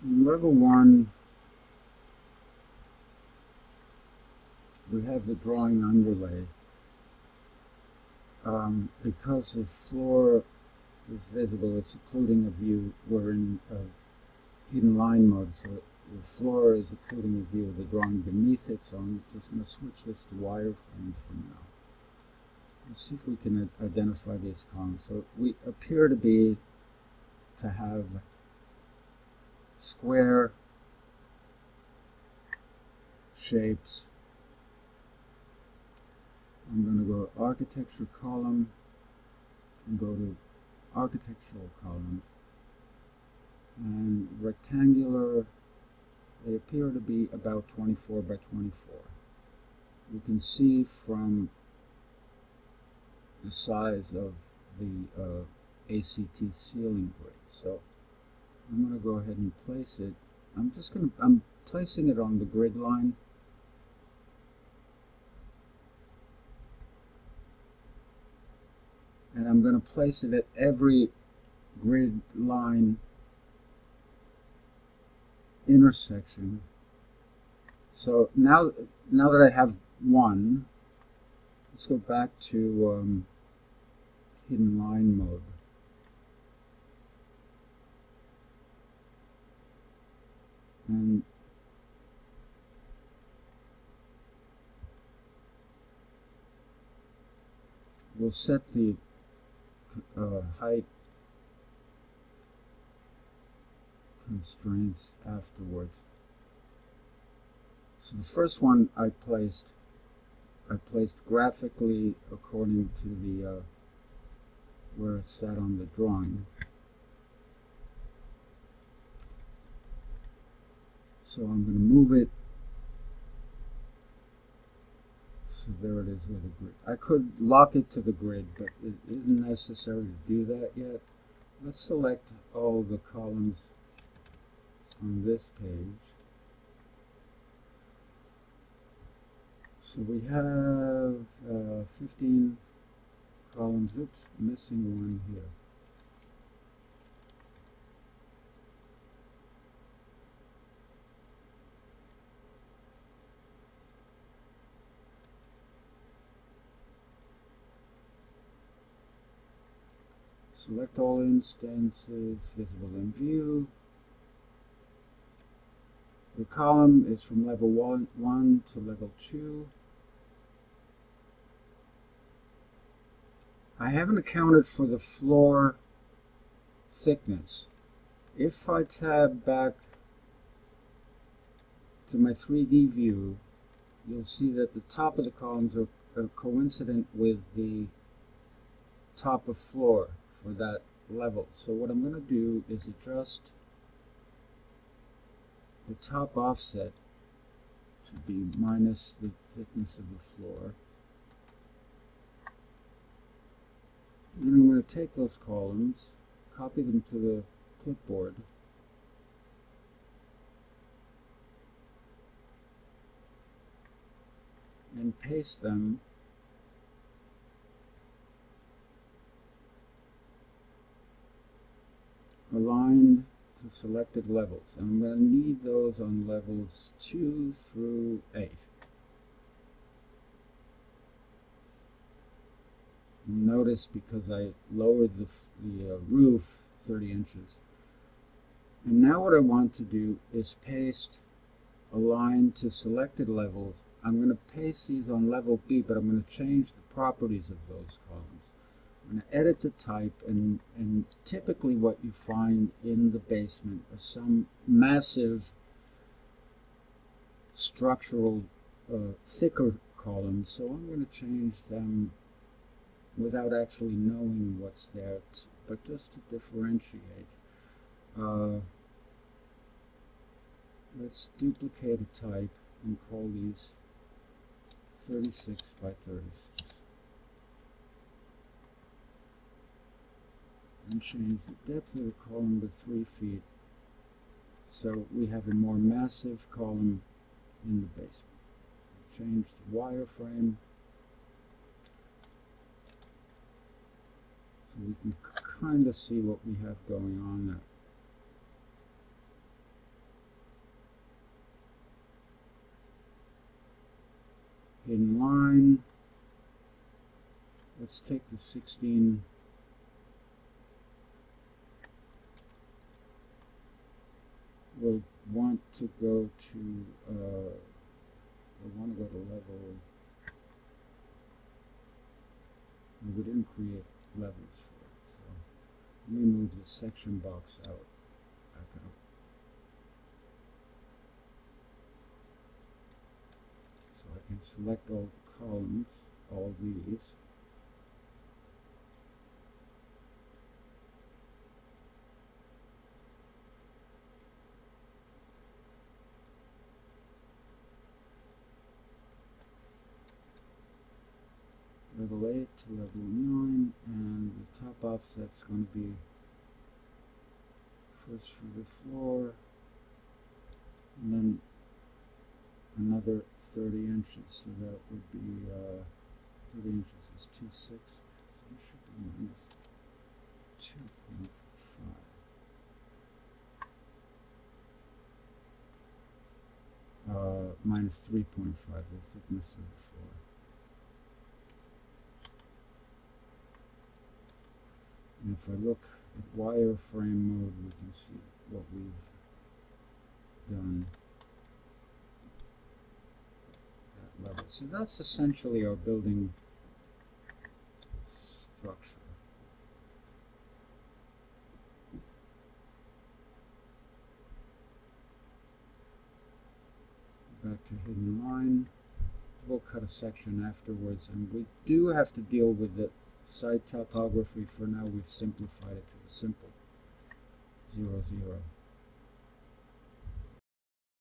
In level 1, we have the drawing underlay. Because the floor is visible, it's occluding a view. We're in hidden line mode, so the floor is occluding a view of the drawing beneath it, so I'm just going to switch this to wireframe for now. Let's see if we can identify these columns. So we appear to have square shapes. I'm going to go architecture column and go to architectural column. And rectangular, they appear to be about 24 by 24. You can see from the size of the ACT ceiling grid. So I'm going to go ahead and place it. I'm placing it on the grid line. And I'm going to place it at every grid line intersection. So now that I have one, let's go back to hidden line mode. And we'll set the height constraints afterwards. So the first one I placed graphically according to the where it's set on the drawing. So I'm going to move it. So there it is with the grid. I could lock it to the grid, but it isn't necessary to do that yet. Let's select all the columns on this page. So we have 15 columns. Oops, missing one here. Select all instances visible in view. The column is from level 1 to level 2. I haven't accounted for the floor thickness. If I tab back to my 3D view, you'll see that the top of the columns are coincident with the top of floor for that level. So what I'm going to do is adjust the top offset to be minus the thickness of the floor. And I'm going to take those columns, copy them to the clipboard, and paste them aligned to selected levels. And I'm going to need those on levels 2 through 8. Notice because I lowered the roof 30 inches. And now what I want to do is paste aligned to selected levels. I'm going to paste these on level B, but I'm going to change the properties of those columns. I'm going to edit the type, and typically what you find in the basement are some massive structural thicker columns, so I'm going to change them without actually knowing what's there, but just to differentiate. Let's duplicate a type and call these 36 by 36. And change the depth of the column to 3 feet, so we have a more massive column in the basement. Change the wireframe so we can kind of see what we have going on there. hidden line. Let's take the 16. We'll want to go to level. We didn't create levels for it, so let me move the section box out, back out. So I can select all columns, all these. Level 8 to level 9, and the top offset's going to be first for the floor, and then another 30 inches, so that would be 30 inches is 2.6, so this should be minus 2.5. Minus 3.5, the thickness of the floor. And if I look at wireframe mode, we can see what we've done at that level. So that's essentially our building structure. Back to hidden line. We'll cut a section afterwards, and we do have to deal with the site topography. For now, we've simplified it to the simple 0, 0.